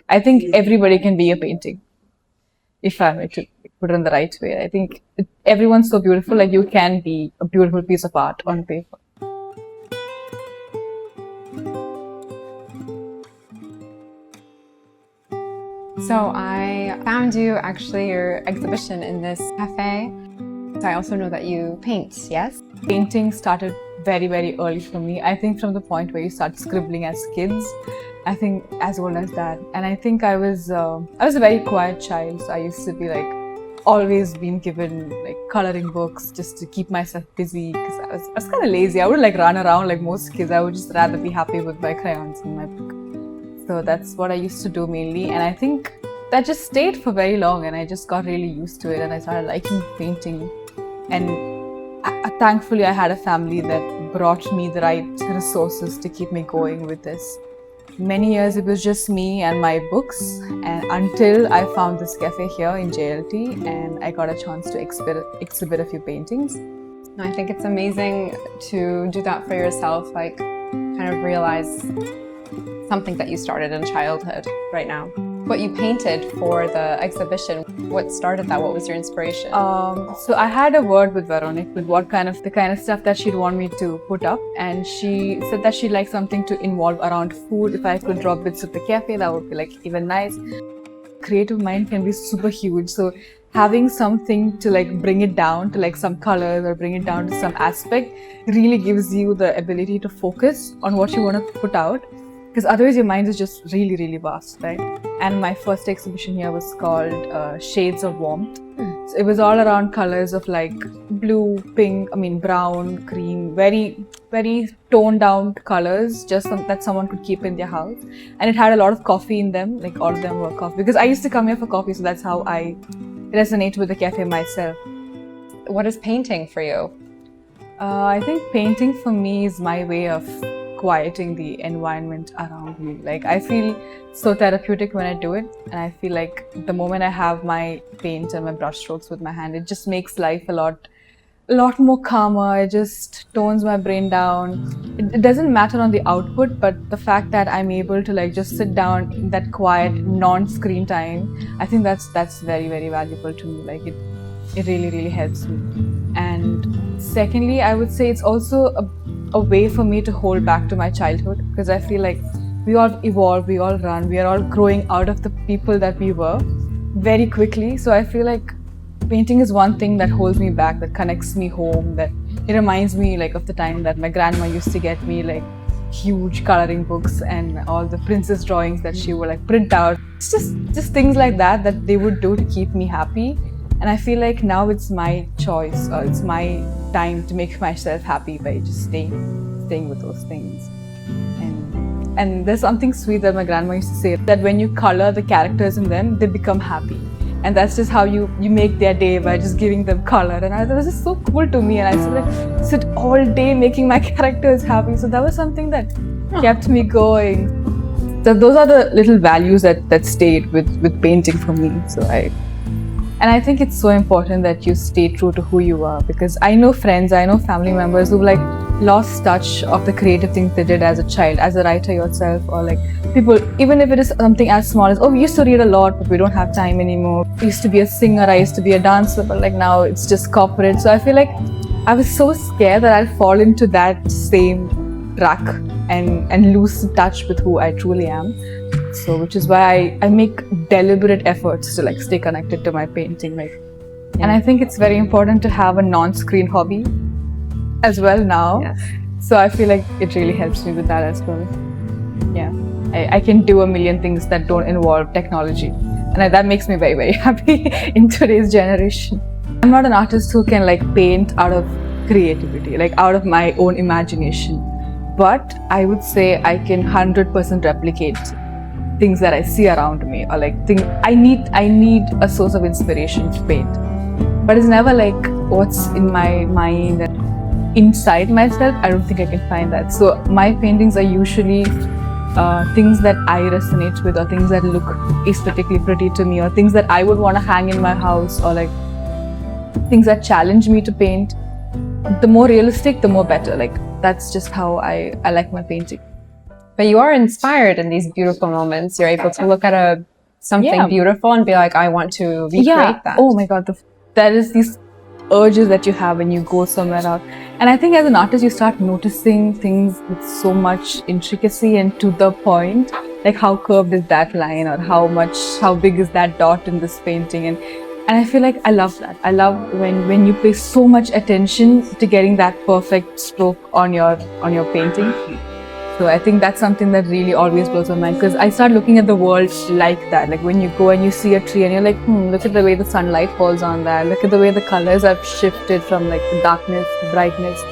I think everybody can be a painting, if I were to put it in the right way. I think everyone's so beautiful, like you can be a beautiful piece of art on paper. So I found you, actually, your exhibition in this cafe. So I also know that you paint, yes? Painting started very, very early for me. I think from the point where you start scribbling as kids, I think as old as that. And I think I was a very quiet child. So I used to be like, always been given like coloring books just to keep myself busy because I was kind of lazy. I wouldn't like run around like most kids. I would just rather be happy with my crayons in my book. So that's what I used to do mainly. And I think that just stayed for very long and I just got really used to it and I started liking painting. And thankfully I had a family that brought me the right resources to keep me going with this. Many years it was just me and my books, and until I found this cafe here in JLT and I got a chance to exhibit a few paintings. I think it's amazing to do that for yourself, like kind of realize something that you started in childhood right now. What you painted for the exhibition, what started that? What was your inspiration? So I had a word with Veronique with the kind of stuff that she'd want me to put up, and she said that she'd like something to involve around food. If I could draw bits of the cafe, that would be like even nice. Creative mind can be super huge, so having something to like bring it down to like some colors or bring it down to some aspect really gives you the ability to focus on what you want to put out. Because otherwise your mind is just really, really vast, right? And my first exhibition here was called Shades of Warmth. So it was all around colors of like blue, pink, brown, cream, very, very toned down colors, just that someone could keep in their house. And it had a lot of coffee in them, like all of them were coffee. Because I used to come here for coffee, so that's how I resonate with the cafe myself. What is painting for you? I think painting for me is my way of quieting the environment around me. Like I feel so therapeutic when I do it, and I feel like the moment I have my paint and my brush strokes with my hand, it just makes life a lot more calmer. It just tones my brain down. It doesn't matter on the output, but the fact that I'm able to like just sit down in that quiet non-screen time, I think that's very, very valuable to me. Like it really, really helps me. And secondly, I would say it's also a way for me to hold back to my childhood, because I feel like we all evolve, we all run, we are all growing out of the people that we were very quickly. So I feel like painting is one thing that holds me back, that connects me home, that it reminds me like of the time that my grandma used to get me like huge coloring books and all the princess drawings that she would like print out. It's just things like that they would do to keep me happy. And I feel like now it's my choice, or it's my time to make myself happy by just staying with those things. And there's something sweet that my grandma used to say, that when you color the characters in them, they become happy. And that's just how you make their day, by just giving them color. And I thought it was just so cool to me. And I used to like sit all day making my characters happy. So that was something that kept me going. So those are the little values that stayed with painting for me. And I think it's so important that you stay true to who you are, because I know friends, I know family members who've like lost touch of the creative things they did as a child, as a writer yourself, or like people, even if it is something as small as, oh, we used to read a lot, but we don't have time anymore. I used to be a singer, I used to be a dancer, but like now it's just corporate. So I feel like I was so scared that I'd fall into that same track and lose touch with who I truly am. So which is why I make deliberate efforts to like stay connected to my painting. And I think it's very important to have a non-screen hobby as well now. Yes. So I feel like it really helps me with that as well. Yeah, I can do a million things that don't involve technology, and that makes me very, very happy in today's generation. I'm not an artist who can like paint out of creativity, like out of my own imagination, but I would say I can 100% replicate things that I see around me, or like I need a source of inspiration to paint, but it's never like what's in my mind and inside myself. I don't think I can find that. So my paintings are usually things that I resonate with, or things that look aesthetically pretty to me, or things that I would want to hang in my house, or like things that challenge me to paint. The more realistic, the more better. Like that's just how I like my painting. But you are inspired in these beautiful moments. You're able to look at something beautiful and be like, I want to recreate that. Oh my God, there is these urges that you have when you go somewhere out. And I think as an artist, you start noticing things with so much intricacy and to the point. Like how curved is that line, or how big is that dot in this painting? And I feel like I love that. I love when you pay so much attention to getting that perfect stroke on your painting. So I think that's something that really always blows my mind, because I start looking at the world like that. Like when you go and you see a tree and you're like, look at the way the sunlight falls on that. Look at the way the colors have shifted from like the darkness to brightness.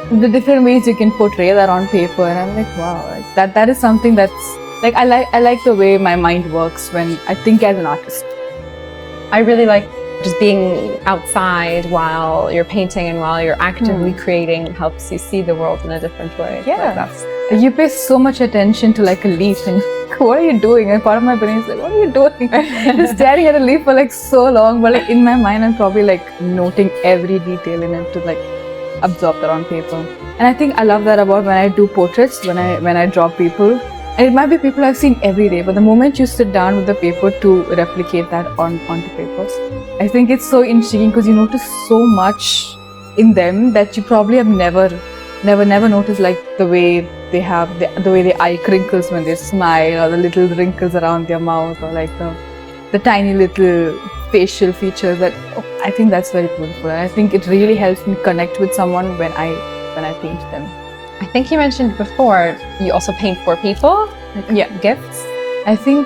The different ways you can portray that on paper. And I'm like, wow, like that is something that's like, I like the way my mind works when I think as an artist. I really like just being outside while you're painting and while you're actively creating helps you see the world in a different way. Yeah. You pay so much attention to like a leaf and what are you doing? And part of my brain is like, what are you doing? Just staring at a leaf for like so long. But like in my mind, I'm probably like noting every detail in it to like absorb that on paper. And I think I love that about when I do portraits, when I draw people. And it might be people I've seen every day, but the moment you sit down with the paper to replicate that onto papers, I think it's so intriguing because you notice so much in them that you probably have never noticed, like the way they have the way their eye crinkles when they smile, or the little wrinkles around their mouth, or like the tiny little facial features. That I think that's very beautiful, and I think it really helps me connect with someone when I paint them. I think you mentioned before you also paint for people, like gifts. I think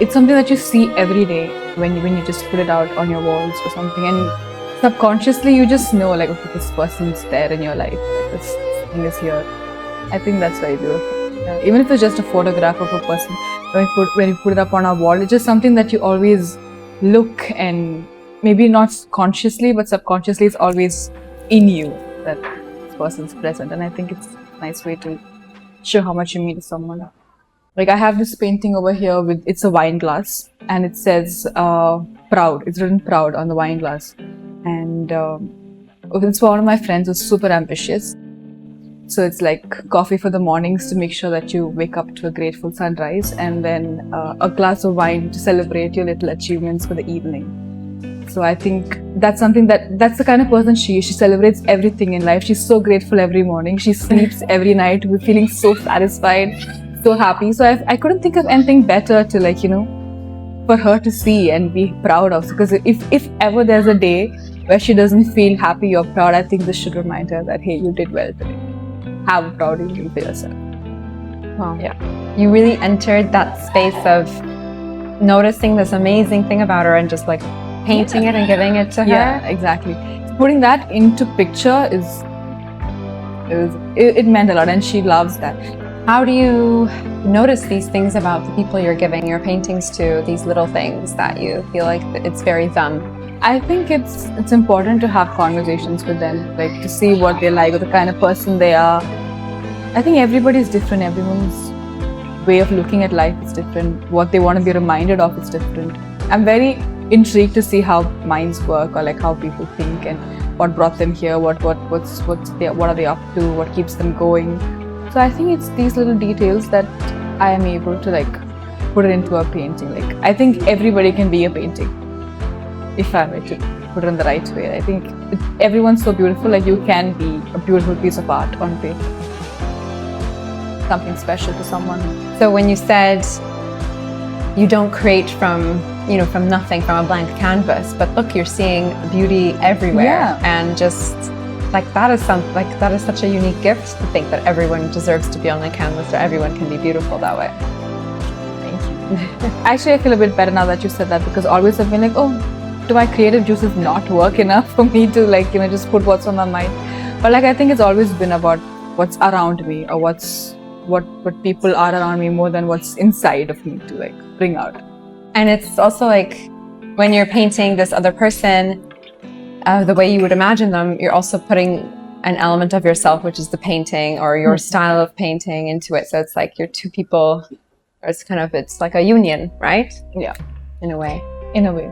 it's something that you see every day when you just put it out on your walls or something, and subconsciously you just know like, okay, this person's there in your life, like, this thing is here. I think that's very beautiful. Yeah. Even if it's just a photograph of a person, when you put it up on a wall, it's just something that you always look, and maybe not consciously but subconsciously it's always in you that this person's present. And I think it's a nice way to show how much you mean to someone. Like I have this painting over here it's a wine glass, and it says proud. It's written proud on the wine glass. And it's one of my friends who's super ambitious. So it's like coffee for the mornings to make sure that you wake up to a grateful sunrise, and then a glass of wine to celebrate your little achievements for the evening. So I think that's something that's the kind of person she is. She celebrates everything in life. She's so grateful every morning. She sleeps every night with feeling so satisfied, so happy. So I couldn't think of anything better to like, for her to see and be proud of. Because if ever there's a day where she doesn't feel happy or proud, I think this should remind her that, hey, you did well today. Have a proud evening for yourself. Wow. Yeah. You really entered that space of noticing this amazing thing about her and just like painting it and giving it to her. Yeah, exactly. Putting that into picture it meant a lot, and she loves that. How do you notice these things about the people you're giving your paintings to, these little things that you feel like it's very them? I think it's important to have conversations with them, like to see what they like or the kind of person they are. I think everybody's different. Everyone's way of looking at life is different. What they want to be reminded of is different. I'm very intrigued to see how minds work, or like how people think, and what brought them here, what are they up to, what keeps them going. So I think it's these little details that I am able to like put it into a painting. Like I think everybody can be a painting if I were to put it in the right way. I think everyone's so beautiful. Like you can be a beautiful piece of art on paper, something special to someone. So when you said you don't create from nothing, from a blank canvas, but look, you're seeing beauty everywhere, and just like that is such a unique gift to think that everyone deserves to be on a canvas, or everyone can be beautiful that way. Thank you. Actually, I feel a bit better now that you said that, because always I've been like, oh, do my creative juices not work enough for me to like, just put what's on my mind? But like, I think it's always been about what's around me, or what people are around me more than what's inside of me to like bring out. And it's also like when you're painting this other person, the way you would imagine them, you're also putting an element of yourself, which is the painting or your style of painting, into it. So it's like you're two people, or it's like a union, right? Yeah. In a way. In a way.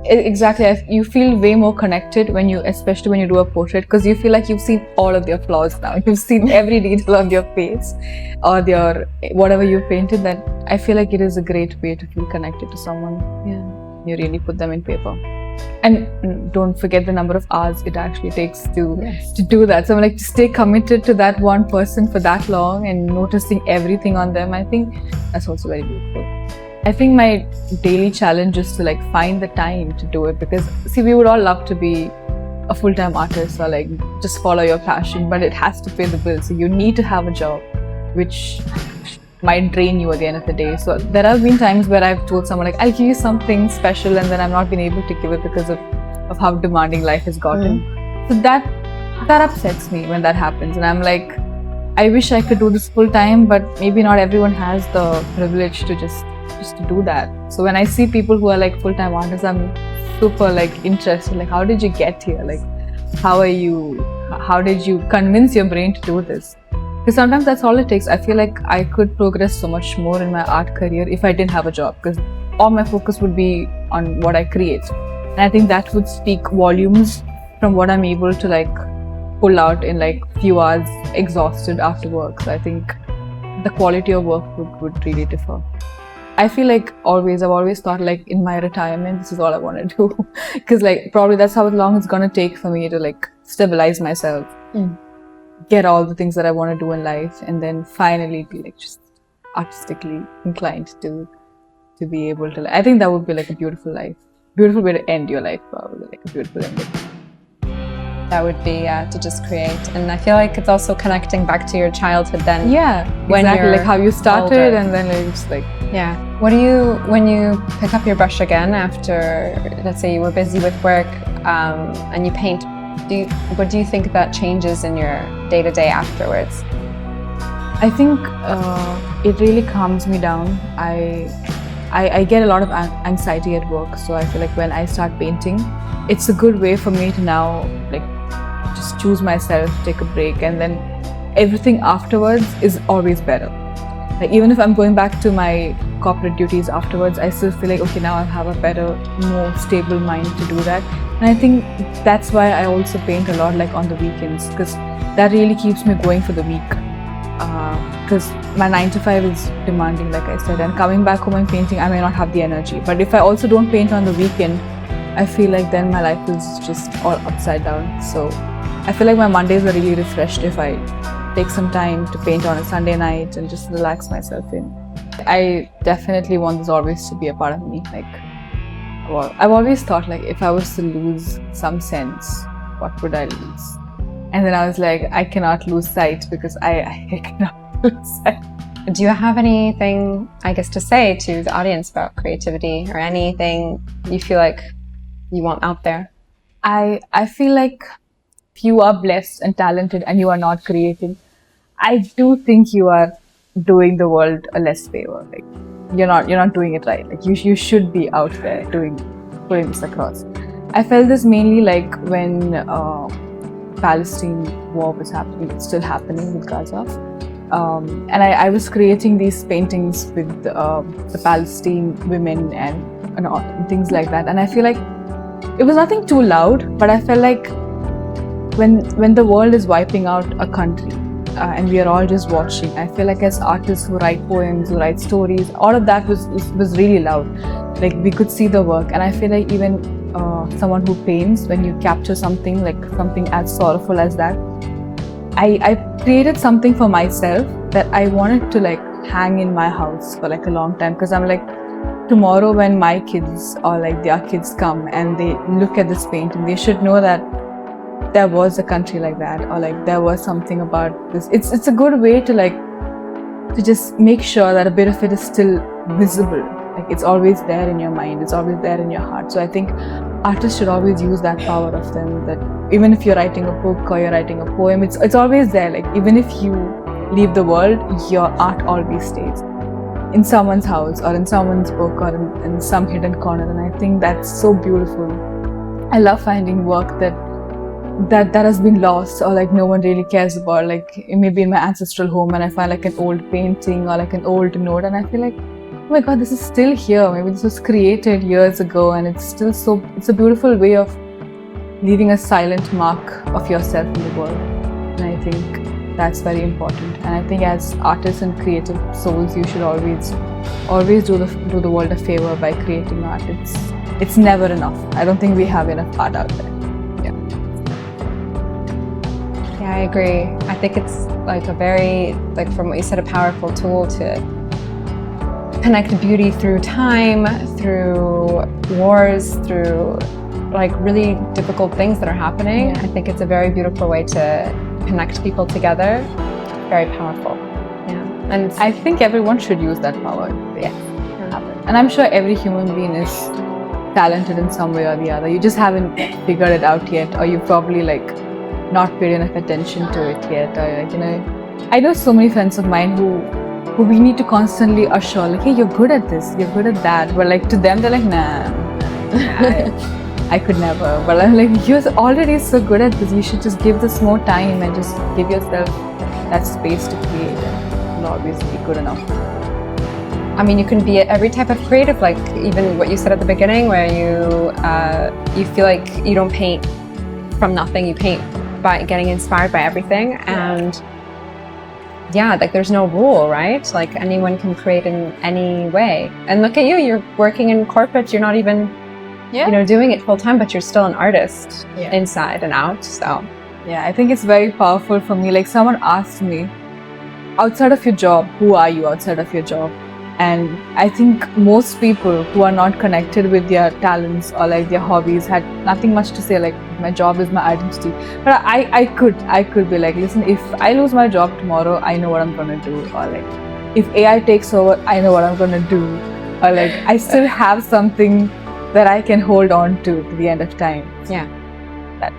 Exactly. You feel way more connected especially when you do a portrait, because you feel like you've seen all of their flaws now. You've seen every detail of their face or whatever you painted. That I feel like it is a great way to feel connected to someone. Yeah, you really put them in paper. And don't forget the number of hours it actually takes to do that. So I'm like, to stay committed to that one person for that long and noticing everything on them, I think that's also very beautiful. I think my daily challenge is to like find the time to do it, because see, we would all love to be a full-time artist or like just follow your passion, but it has to pay the bills. So you need to have a job which might drain you at the end of the day. So there have been times where I've told someone like, I'll give you something special, and then I've not been able to give it because of how demanding life has gotten. So that upsets me when that happens, and I'm like, I wish I could do this full time, but maybe not everyone has the privilege to just to do that. So when I see people who are like full-time artists, I'm super like interested, like, how did you get here? Like, how did you convince your brain to do this? Because sometimes that's all it takes. I feel like I could progress so much more in my art career if I didn't have a job, because all my focus would be on what I create. And I think that would speak volumes from what I'm able to like pull out in like few hours exhausted after work. So I think the quality of work would really differ. I feel like I've always thought like in my retirement, this is all I want to do. Because like probably that's how long it's going to take for me to like stabilize myself, get all the things that I want to do in life, and then finally be like just artistically inclined to be able to. I think that would be like a beautiful life. Beautiful way to end your life, probably, like a beautiful ending. That would be to just create. And I feel like it's also connecting back to your childhood then. Yeah, when exactly. you're like how you started older. And then like just like... Yeah. When you pick up your brush again after, let's say you were busy with work and you paint, what do you think that changes in your day-to-day afterwards? I think it really calms me down. I get a lot of anxiety at work, so I feel like when I start painting, it's a good way for me to now like just choose myself, take a break, and then everything afterwards is always better. Like even if I'm going back to my corporate duties afterwards, I still feel like, okay, now I have a better, more stable mind to do that. And I think that's why I also paint a lot like on the weekends, because that really keeps me going for the week. Because my 9 to 5 is demanding, like I said, and coming back home and painting, I may not have the energy. But if I also don't paint on the weekend, I feel like then my life is just all upside down. So I feel like my Mondays are really refreshed if I take some time to paint on a Sunday night and just relax myself in. I definitely want this always to be a part of me. Like, well, I've always thought like if I was to lose some sense, what would I lose? And then I was like, I cannot lose sight, because I cannot lose sight. Do you have anything, I guess, to say to the audience about creativity, or anything you feel like you want out there? I feel like if you are blessed and talented and you are not creating, I do think you are doing the world a less favor. Like you're not doing it right. Like you should be out there putting this across. I felt this mainly like when Palestine war was happening, it's still happening with Gaza. And I was creating these paintings with the Palestine women and things like that. And I feel like it was nothing too loud, but I felt like when the world is wiping out a country and we are all just watching, I feel like as artists who write poems, who write stories, all of that was really loud. Like we could see the work, and I feel like even someone who paints, when you capture something like something as sorrowful as that, I created something for myself that I wanted to like hang in my house for like a long time, because I'm like, tomorrow when my kids or like their kids come and they look at this painting, they should know that there was a country like that, or like there was something about this. It's a good way to just make sure that a bit of it is still visible. Like it's always there in your mind, it's always there in your heart. So I think artists should always use that power of them, that even if you're writing a book or you're writing a poem, it's always there. Like even if you leave the world, your art always stays in someone's house or in someone's book or in some hidden corner. And I think that's so beautiful. I love finding work that has been lost, or like no one really cares about. Like maybe in my ancestral home, and I find like an old painting or like an old note, and I feel like oh my God, this is still here. Maybe this was created years ago and it's still it's a beautiful way of leaving a silent mark of yourself in the world. And I think that's very important. And I think as artists and creative souls, you should always do the world a favor by creating art. It's never enough. I don't think we have enough art out there. Yeah, I agree. I think it's like a very, like from what you said, a powerful tool to connect beauty through time, through wars, through like really difficult things that are happening. Yeah. I think it's a very beautiful way to connect people together. Very powerful. Yeah. And I think everyone should use that power. Yes. And I'm sure every human being is talented in some way or the other. You just haven't figured it out yet, or you probably like not paid enough attention to it yet. Or like, you know, I know so many friends of mine who we need to constantly assure, like, hey, you're good at this, you're good at that. But like to them, they're like, nah, I could never. But I'm like, you're already so good at this. You should just give this more time and just give yourself that space to create. And it'll always be good enough. I mean, you can be every type of creative, like even what you said at the beginning, where you feel like you don't paint from nothing, you paint by getting inspired by everything. And yeah, like there's no rule, right? Like anyone can create in any way. And look at you, you're working in corporate, you're not even you know, doing it full time, but you're still an artist inside and out. So yeah, I think it's very powerful for me. Like someone asked me, outside of your job, who are you outside of your job? And I think most people who are not connected with their talents or like their hobbies had nothing much to say, like my job is my identity. But I could be like, listen, if I lose my job tomorrow, I know what I'm gonna do. Or like if AI takes over, I know what I'm gonna do. Or like I still have something that I can hold on to the end of time. yeah. That